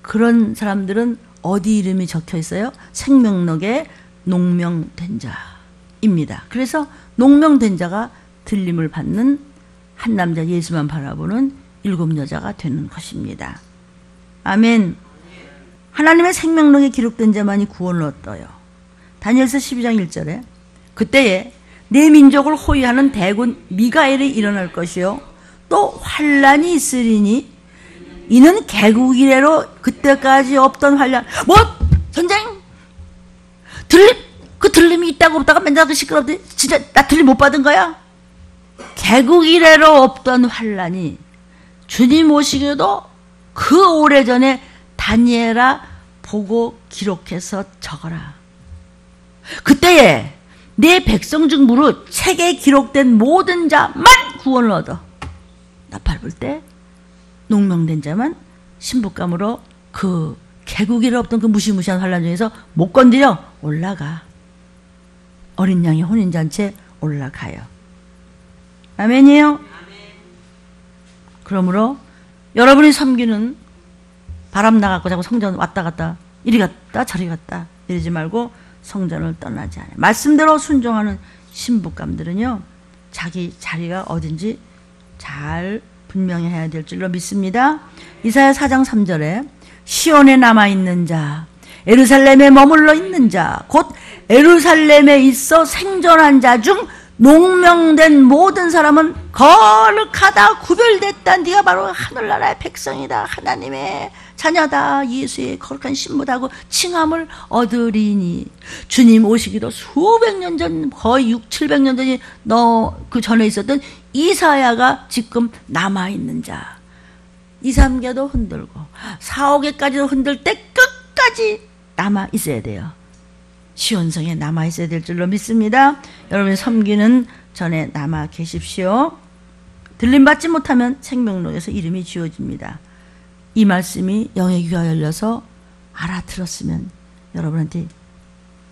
그런 사람들은 어디 이름이 적혀 있어요? 생명록에 농명된 자입니다. 그래서 농명된 자가 들림을 받는 한 남자 예수만 바라보는 7 여자가 되는 것입니다. 아멘. 하나님의 생명록에 기록된 자만이 구원을 얻어요. 다니엘서 12장 1절에 그때에 내 민족을 호위하는 대군 미가엘이 일어날 것이요 또 환란이 있으리니 이는 개국 이래로 그때까지 없던 환란. 뭐? 선생님? 그 들림이 있다고 없다가 맨날 그 시끄럽대. 진짜 나 들림 못 받은 거야? 개국 이래로 없던 환란이 주님 오시기도 그 오래전에 다니엘아 보고 기록해서 적어라. 그때에 내 백성 중 무릇 책에 기록된 모든 자만 구원을 얻어. 나 밟을 때 농명된 자만 신부감으로 그 개국이라 없던 그 무시무시한 환란 중에서 못 건드려 올라가. 어린 양의 혼인잔치에 올라가요. 아멘이에요? 그러므로 여러분이 섬기는 바람 나갖고 자꾸 성전 왔다 갔다 이리 갔다 저리 갔다 이러지 말고 성전을 떠나지 않아요. 말씀대로 순종하는 신부감들은요 자기 자리가 어딘지 잘 분명히 해야 될 줄로 믿습니다. 이사야 4장 3절에 시온에 남아있는 자 예루살렘에 머물러 있는 자 곧 예루살렘에 있어 생존한 자 중 농명된 모든 사람은 거룩하다 구별됐다. 네가 바로 하늘나라의 백성이다. 하나님의 자녀다. 예수의 거룩한 신부다고 칭함을 얻으리니 주님 오시기도 수백 년 전 거의 600~700년 전이 그 전에 있었던 이사야가 지금 남아있는 자 2~3개도 흔들고 4~5개까지도 흔들 때 끝까지 남아있어야 돼요. 시온성에 남아있어야 될 줄로 믿습니다. 여러분 섬기는 전에 남아 계십시오. 들림받지 못하면 생명록에서 이름이 지워집니다. 이 말씀이 영의 귀가 열려서 알아들었으면 여러분한테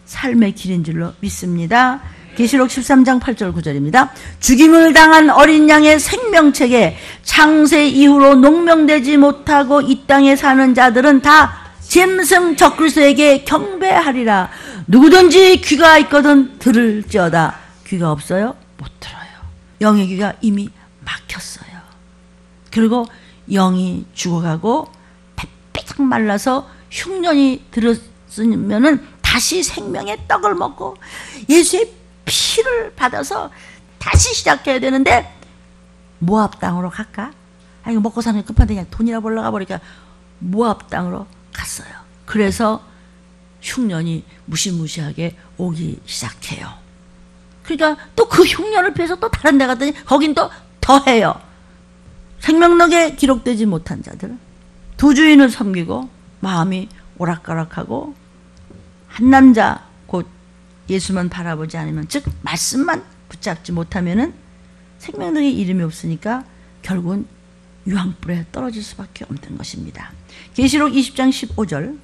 삶의 길인 줄로 믿습니다. 계시록 13장 8절 9절입니다. 죽임을 당한 어린 양의 생명책에 창세 이후로 농명되지 못하고 이 땅에 사는 자들은 다 짐승 적그리스도에게 경배하리라. 누구든지 귀가 있거든 들을지어다. 귀가 없어요? 못 들어요. 영의 귀가 이미 막혔어요. 그리고 영이 죽어가고 빼빼짝 말라서 흉년이 들었으면은 다시 생명의 떡을 먹고 예수의 피를 받아서 다시 시작해야 되는데 모압 땅으로 갈까? 이거 먹고 사는 게 급한데 그냥 돈이나 벌러가 버리니까 모압 땅으로 갔어요. 그래서 흉년이 무시무시하게 오기 시작해요. 그러니까 또 그 흉년을 피해서 또 다른 데 갔더니 거긴 또 더해요. 생명록에 기록되지 못한 자들, 두 주인을 섬기고 마음이 오락가락하고 한 남자 곧 예수만 바라보지 않으면, 즉 말씀만 붙잡지 못하면은 생명록에 이름이 없으니까 결국은 유황불에 떨어질 수밖에 없는 것입니다. 계시록 20장 15절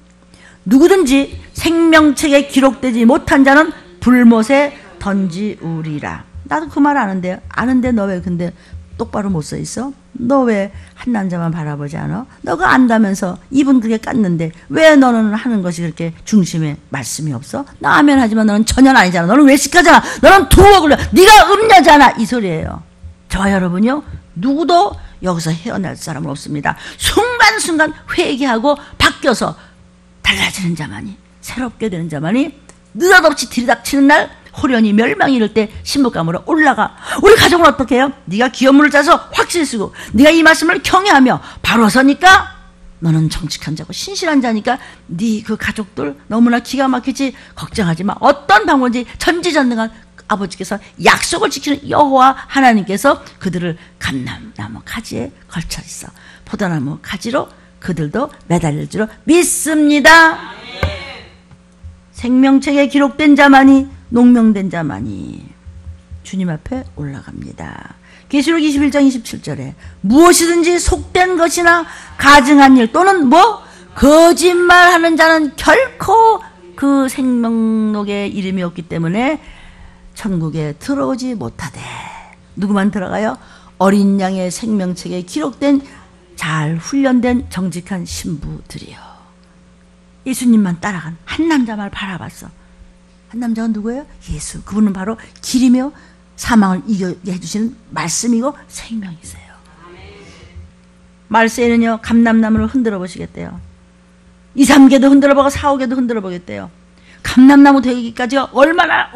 누구든지 생명책에 기록되지 못한 자는 불못에 던지우리라. 나도 그 말 아는데 너 왜 근데 똑바로 못 서 있어? 너 왜 한 남자만 바라보지 않아? 너가 안다면서 입은 그게 깠는데 왜 너는 하는 것이 그렇게 중심에 말씀이 없어? 나 아멘 하지만 너는 전혀 아니잖아. 너는 외식하잖아. 너는 두억을 네가 음녀잖아. 이 소리예요. 저와 여러분요, 누구도 여기서 헤어날 사람은 없습니다. 순간순간 회개하고 바뀌어서 달라지는 자만이, 새롭게 되는 자만이 느닷없이 들이닥치는 날 호련히 멸망이 이를 때 신부감으로 올라가. 우리 가족은 어떻게 해요? 네가 기업물을 짜서 확실히 쓰고 네가 이 말씀을 경외하며 바로 서니까 너는 정직한 자고 신실한 자니까 네 그 가족들 너무나 기가 막히지. 걱정하지 마. 어떤 방법인지 전지전능한 아버지께서 약속을 지키는 여호와 하나님께서 그들을 감람나무 가지에 걸쳐 있어 포도나무 가지로 그들도 매달릴 줄로 믿습니다. 생명책에 기록된 자만이, 농명된 자만이 주님 앞에 올라갑니다. 계시록 21장 27절에 무엇이든지 속된 것이나 가증한 일 또는 거짓말하는 자는 결코 그 생명록에 이름이 없기 때문에 천국에 들어오지 못하되. 누구만 들어가요? 어린 양의 생명책에 기록된 잘 훈련된 정직한 신부들이요. 예수님만 따라간 한 남자만 바라봤어. 한 남자가 누구예요? 예수. 그분은 바로 길이며 사망을 이겨게 해주시는 말씀이고 생명이세요. 말세에는요, 감람나무를 흔들어 보시겠대요. 2, 3개도 흔들어 보고 4, 5개도 흔들어 보겠대요. 감람나무 되기까지 얼마나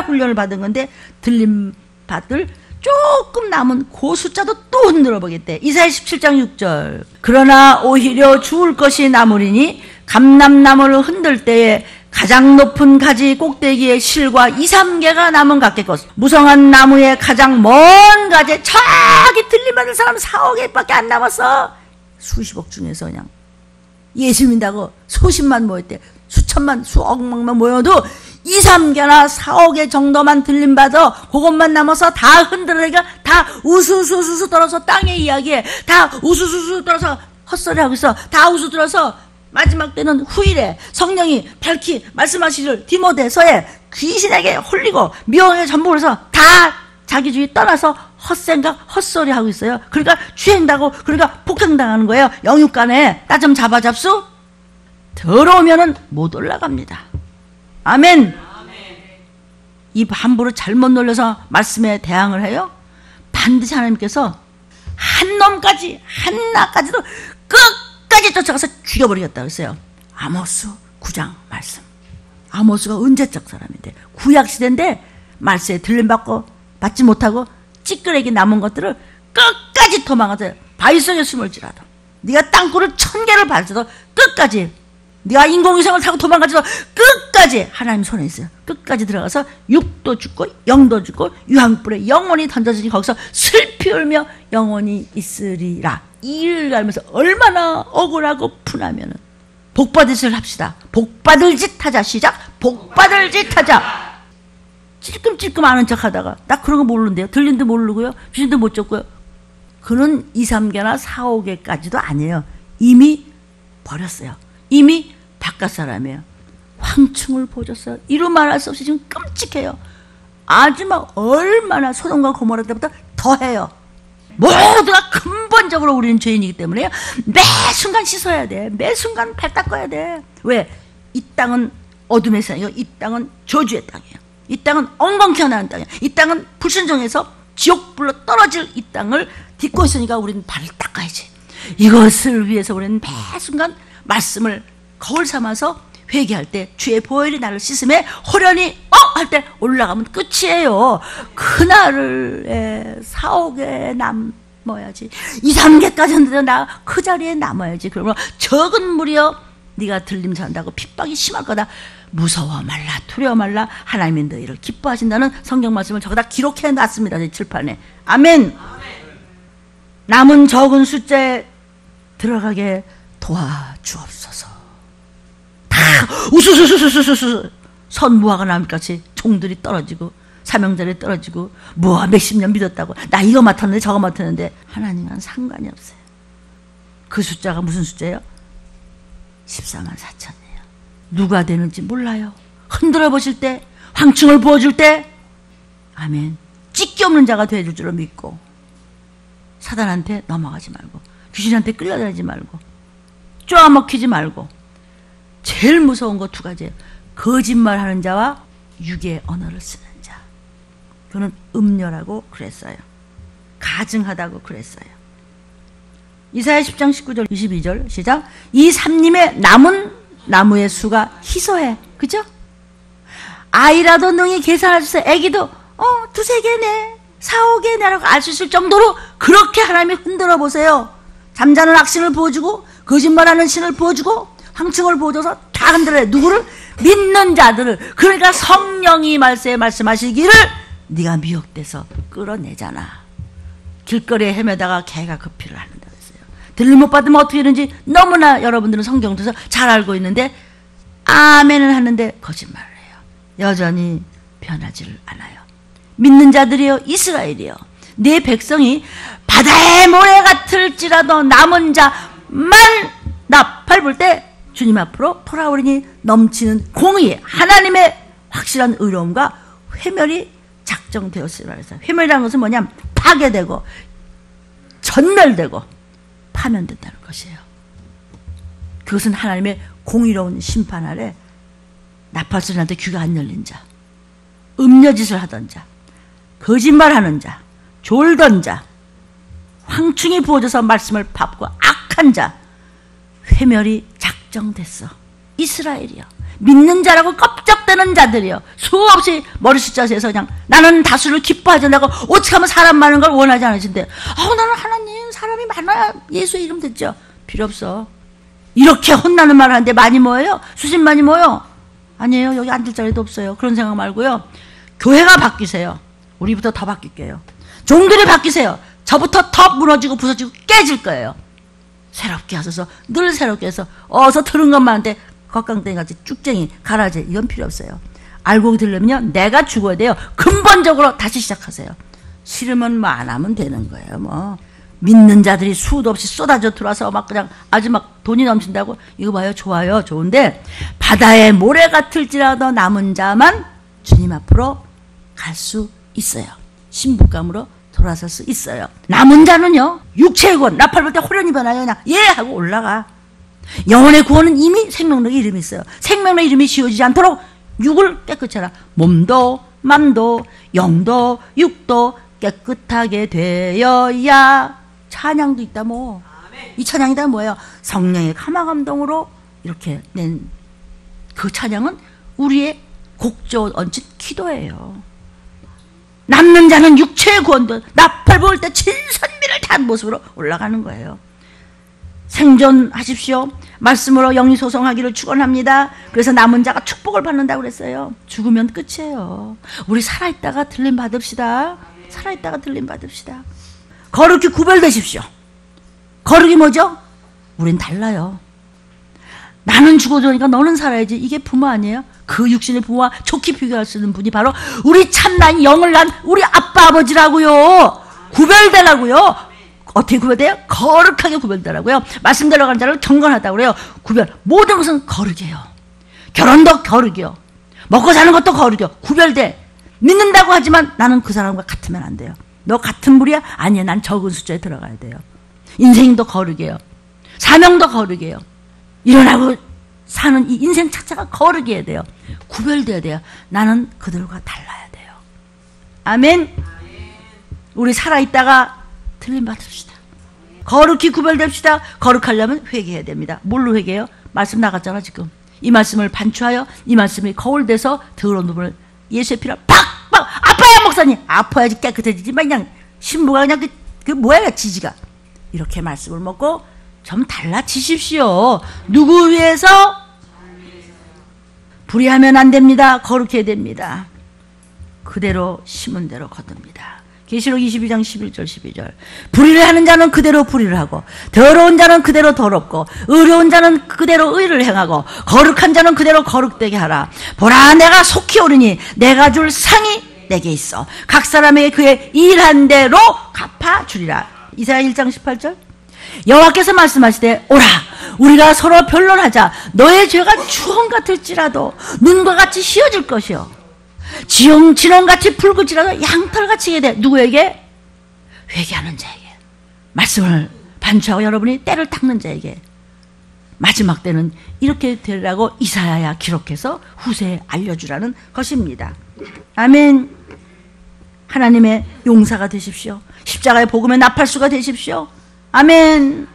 훈련을 받은 건데 들림받을 조금 남은 그 숫자도 또 흔들어 보겠대. 이사야 17장 6절 그러나 오히려 죽을 것이 남으리니 감람나무를 흔들 때에 가장 높은 가지 꼭대기에 실과 2, 3개가 남은 같겠고 무성한 나무의 가장 먼 가지에 저기 들림받을 사람 4, 5개밖에 안 남았어. 수십억 중에서 그냥 예수 믿다고 수십만 모였대. 수천만 수억만 모여도 2, 3개나 4, 5개 정도만 들림받아 그것만 남아서 다 흔들으니까 다 우수수수수 떨어서 땅의 이야기에 다 우수수수 떨어서 헛소리하고 있어. 다 우수 들어서 마지막 때는 후일에 성령이 밝히 말씀하시기를 디모데서에 귀신에게 홀리고 미혹에 전부해서 다 자기주의 떠나서 헛생각 헛소리 하고 있어요. 그러니까 주행당하고 그러니까 폭행당하는 거예요. 영육간에 나 좀 잡아잡수. 더러우면은 못 올라갑니다. 아멘. 입 함부로 잘못 놀려서 말씀에 대항을 해요. 반드시 하나님께서 한 놈까지 하나까지도 끝까지 쫓아가서 죽여버리겠다고 했어요. 아모스 9장 말씀. 아모스가 언제적 사람인데 구약시대인데 말세에 들림받고 받지 못하고 찌끄레기 남은 것들을 끝까지 도망가서 바위 속에 숨을지라도 네가 땅굴을 1000개를 밟아도 끝까지 네가 인공위성을 타고 도망가서 끝까지 하나님 손에 있어요. 끝까지 들어가서 육도 죽고 영도 죽고 유황불에 영원히 던져지니 거기서 슬피 울며 영원히 있으리라. 이를 알면서 얼마나 억울하고 분하면은 복받을 짓을 합시다. 복받을 짓 하자. 시작. 복받을 짓 하자. 찔끔찔끔 아는 척 하다가 나 그런 거 모르는데요. 들린도 모르고요. 귀신도 못 쫓고요. 그는 2, 3개나 4, 5개까지도 아니에요. 이미 버렸어요. 이미 바깥 사람이에요. 황충을 보여줬어요. 이루 말할 수 없이 지금 끔찍해요. 아주 막 얼마나 소돔과 고모라 때보다 더해요. 모두가 근본적으로 우리는 죄인이기 때문에 매 순간 씻어야 돼. 매 순간 발 닦아야 돼. 왜? 이 땅은 어둠의 세상이고 이 땅은 저주의 땅이에요. 이 땅은 엉겅퀴 나는 땅이에요. 이 땅은 불순종해서 지옥불로 떨어질 이 땅을 딛고 있으니까 우리는 발을 닦아야지. 이것을 위해서 우리는 매 순간 말씀을 거울 삼아서 회개할 때 주의 보혈이 나를 씻음에 호련히 할 때 올라가면 끝이에요. 그날을 4, 5개 남아야지. 2, 3개까지는 나 그 자리에 남아야지. 그러면 적은 무리여 네가 들림 산다고 핍박이 심할 거다. 무서워 말라 두려워 말라 하나님이 너희를 기뻐하신다는 성경 말씀을 저기다 기록해 놨습니다. 제 칠판에. 아멘. 남은 적은 숫자에 들어가게 도와주옵소서. 다 우수수수수수수 선무화가 나무같이 종들이 떨어지고 사명자들이 떨어지고 무화 몇십 년 믿었다고 나 이거 맡았는데 저거 맡았는데 하나님과는 상관이 없어요. 그 숫자가 무슨 숫자예요? 14만 4천이에요. 누가 되는지 몰라요. 흔들어 보실 때 황충을 부어줄 때 아멘. 찢기 없는 자가 되어줄 줄로 믿고 사단한테 넘어가지 말고 귀신한테 끌려다니지 말고 쪼아먹히지 말고 제일 무서운 거 2가지예요. 거짓말하는 자와 유괴의 언어를 쓰는 자. 그는 음녀라고 그랬어요. 가증하다고 그랬어요. 이사야 10장 19절 22절 시작. 이 삼림의 남은 나무의 수가 희소해. 그죠? 아이라도 능히 계산할 수 있어요. 애기도 2, 3개네 4, 5개네라고 알 수 있을 정도로 그렇게 하나님이 흔들어 보세요. 잠자는 악신을 보여주고 거짓말하는 신을 보여주고 황충을 보여줘서 다 흔들어요. 누구를? 믿는 자들을. 그러니까 성령이 말씀하시기를 네가 미혹돼서 끌어내잖아. 길거리에 헤매다가 개가 그 피를 앓는다 그랬어요. 들림 못 받으면 어떻게 되는지 너무나 여러분들은 성경을 통해서 잘 알고 있는데 아멘은 하는데 거짓말을 해요. 여전히 변하지를 않아요. 믿는 자들이요 이스라엘이요 내 백성이 바다의 모래 같을지라도 남은 자만 나팔 불 때 주님 앞으로 돌아오리니 넘치는 공의 하나님의 확실한 의로움과 회멸이 작정되었으리라 해서 회멸이라는 것은 뭐냐면 파괴되고 전멸되고 파면된다는 것이에요. 그것은 하나님의 공의로운 심판 아래 나팔소리한테 귀가 안 열린 자, 음녀짓을 하던 자, 거짓말하는 자, 졸던 자, 황충이 부어져서 말씀을 밟고 악한 자, 회멸이 작정됐어. 이스라엘이요. 믿는 자라고 껍적대는 자들이요. 수없이 머리 숫자에서 그냥 나는 다수를 기뻐하지 않고 어떻게 하면 사람 많은 걸 원하지 않으신데 나는 하나님 사람이 많아야 예수의 이름 듣죠. 필요 없어. 이렇게 혼나는 말을 하는데 많이 모여요? 수십만이 모여? 아니에요. 여기 앉을 자리도 없어요. 그런 생각 말고요. 교회가 바뀌세요. 우리부터 더 바뀔게요. 종들이 바뀌세요. 저부터 더 무너지고 부서지고 깨질 거예요. 새롭게 하셔서 늘 새롭게 해서 어서 들은 것만 한데 겉강땡이같이 쭉쟁이 가라지 이건 필요 없어요. 알고 들으면요 내가 죽어야 돼요. 근본적으로 다시 시작하세요. 싫으면 뭐 안 하면 되는 거예요. 뭐 믿는 자들이 수도 없이 쏟아져 들어와서 막 그냥 아주 막 돈이 넘친다고 이거 봐요. 좋아요. 좋은데 바다에 모래 같을지라도 남은 자만 주님 앞으로 갈 수 있어요. 신부감으로 돌아설 수 있어요. 남은 자는요 육체의 구원 나팔 불 때 호련히 변하여 그냥 예 하고 올라가. 영혼의 구원은 이미 생명력의 이름이 있어요. 생명의 이름이 지워지지 않도록 육을 깨끗이 하라. 몸도 맘도 영도 육도 깨끗하게 되어야 찬양도 있다 뭐. 이 찬양이다 뭐예요? 성령의 감화감동으로 이렇게 낸 그 찬양은 우리의 곡조 얹힌 기도예요. 남는 자는 육체의 구원도 나팔 부을 때 진선미를 다한 모습으로 올라가는 거예요. 생존하십시오. 말씀으로 영이 소성하기를 축원합니다. 그래서 남은 자가 축복을 받는다고 그랬어요. 죽으면 끝이에요. 우리 살아있다가 들림 받읍시다. 살아있다가 들림 받읍시다. 거룩히 구별되십시오. 거룩이 뭐죠? 우린 달라요. 나는 죽어도니까 너는 살아야지. 이게 부모 아니에요? 그 육신의 부모와 좋게 비교할 수 있는 분이 바로 우리 참난 영을 난 우리 아빠 아버지라고요. 구별되라고요. 어떻게 구별돼요? 거룩하게 구별되라고요. 말씀 들어가는 자를 경건하다고 그래요. 구별. 모든 것은 거룩이에요. 결혼도 거룩이요. 먹고 사는 것도 거룩이요. 구별돼. 믿는다고 하지만 나는 그 사람과 같으면 안 돼요. 너 같은 부류야? 아니야. 난 적은 숫자에 들어가야 돼요. 인생도 거룩이에요. 사명도 거룩이에요. 일어나고 사는 이 인생 자체가 거룩해야 돼요. 구별돼야 돼요. 나는 그들과 달라야 돼요. 아멘. 우리 살아있다가 틀림받읍시다. 거룩히 구별됩시다. 거룩하려면 회개해야 됩니다. 뭘로 회개해요? 말씀 나갔잖아 지금. 이 말씀을 반추하여 이 말씀이 거울돼서 더러운 부분을 예수의 피로 팍팍. 아파야 목사님. 아파야지 깨끗해지지만 그냥 신부가 그냥 그 뭐야 지지가. 이렇게 말씀을 먹고 좀 달라지십시오. 누구 위해서? 불의하면 안 됩니다. 거룩해야 됩니다. 그대로 심은 대로 거둡니다. 계시록 22장 11절 12절. 불의를 하는 자는 그대로 불의를 하고 더러운 자는 그대로 더럽고 의로운 자는 그대로 의를 행하고 거룩한 자는 그대로 거룩되게 하라. 보라 내가 속히 오르니 내가 줄 상이 내게 있어. 각 사람에게 그의 일한 대로 갚아주리라. 이사야 1장 18절. 여호와께서 말씀하시되 오라 우리가 서로 변론하자. 너의 죄가 주홍 같을지라도 눈과 같이 휘어질 것이요 진홍같이 붉을지라도 양털같이 해야 돼. 누구에게? 회개하는 자에게. 말씀을 반추하고 여러분이 때를 닦는 자에게. 마지막 때는 이렇게 되라고 이사야야 기록해서 후세에 알려주라는 것입니다. 아멘. 하나님의 용사가 되십시오. 십자가의 복음의 나팔수가 되십시오. 아멘.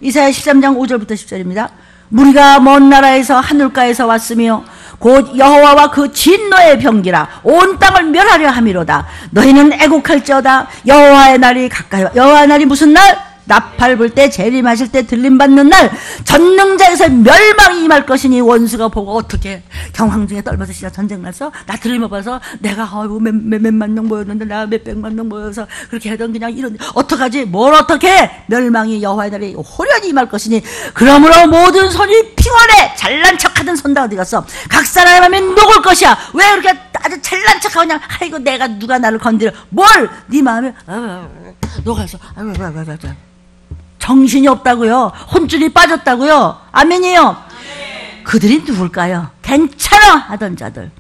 이사야 13장 5절부터 10절입니다. 무리가 먼 나라에서 하늘가에서 왔으며 곧 여호와와 그 진노의 병기라 온 땅을 멸하려 함이로다. 너희는 애곡할지어다. 여호와의 날이 가까이 와. 여호와의 날이 무슨 날? 나팔 불 때 재림하실 때 들림받는 날. 전능자에서 멸망이 임할 것이니 원수가 보고 어떻게 경황 중에 떨면서 진짜 전쟁 났어? 나 들림어봐서 내가 몇만 명 모였는데 내가 몇백만 명 모여서 그렇게 하던 그냥 이런 어떡하지? 뭘 어떻게? 멸망이 여호와의 날이 호련히 임할 것이니 그러므로 모든 손이 피곤해. 잘난 척하던 손 다 어디 갔어? 각 사람의 마음이 녹을 것이야. 왜 그렇게 아주 잘난 척하고 그냥 아이고 내가 누가 나를 건드려. 뭘? 네 마음에 녹아서 정신이 없다고요. 혼줄이 빠졌다고요. 아멘이요. 그들이 누굴까요? 괜찮아 하던 자들.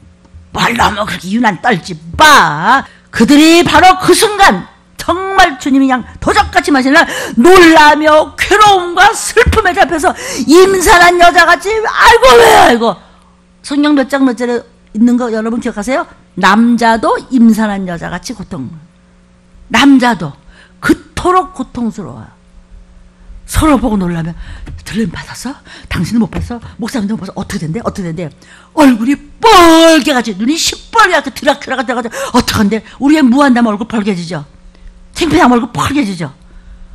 뭘 너무 그렇게 유난 떨지 마. 그들이 바로 그 순간 정말 주님이 그냥 도적같이 마시는 날 놀라며 괴로움과 슬픔에 잡혀서 임산한 여자같이 아이고 왜 아이고. 성경 몇 장 몇 절에 있는 거 여러분 기억하세요? 남자도 임산한 여자같이 고통. 남자도 그토록 고통스러워요. 서로 보고 놀라면 들림 받았어? 당신은 못 봤어? 목사님도 못 봤어? 어떻게 된대? 어떻게 된대? 얼굴이 뻘개가지고 눈이 시뻘겋게 드라큘라가 돼가지고 어떡한데? 우리의 무한담 얼굴 벌개지죠? 창피함 얼굴 뻘개지죠?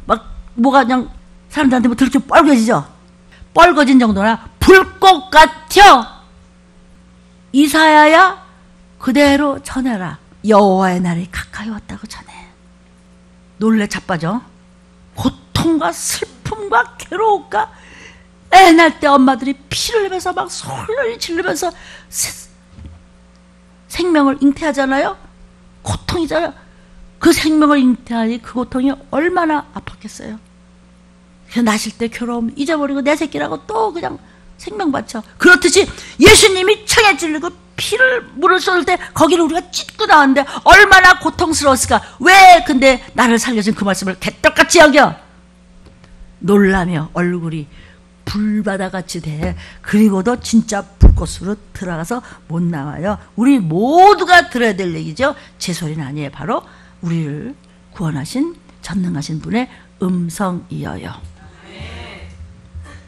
막 뭐가 그냥 사람들한테 뭐 들켜 뻘개지죠? 뻘거진 정도나 불꽃 같여. 이사야야 그대로 전해라. 여호와의 날이 가까이 왔다고 전해. 놀래 자빠져. 고통과 슬픔과 괴로움과 애 낳을 때 엄마들이 피를 흘리면서 막 소리를 지르면서 생명을 잉태하잖아요. 고통이잖아요. 그 생명을 잉태하니 그 고통이 얼마나 아팠겠어요. 나실 때 괴로움 잊어버리고 내 새끼라고 또 그냥 생명 바쳐. 그렇듯이 예수님이 창에 찔리고 피를 물을 쏟을 때 거기를 우리가 찢고 나왔는데 얼마나 고통스러웠을까. 왜 근데 나를 살려준 그 말씀을 개떡같이 여겨. 놀라며 얼굴이 불바다같이 돼. 그리고도 진짜 불꽃으로 들어가서 못 나와요. 우리 모두가 들어야 될 얘기죠. 제 소리는 아니에요. 바로 우리를 구원하신 전능하신 분의 음성이어요.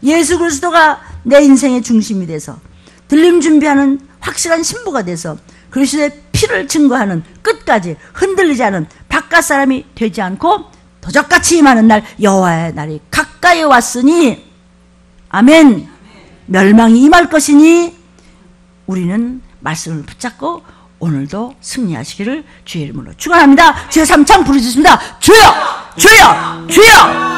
예수 그리스도가 내 인생의 중심이 돼서 들림 준비하는 확실한 신부가 돼서 그리스도의 피를 증거하는 끝까지 흔들리지 않은 바깥 사람이 되지 않고 도적같이 임하는 날 여호와의 날이 가까이 왔으니 아멘. 멸망이 임할 것이니 우리는 말씀을 붙잡고 오늘도 승리하시기를 주의 이름으로 축원합니다. 주여 삼창 부르짖습니다. 주여 주여 주여.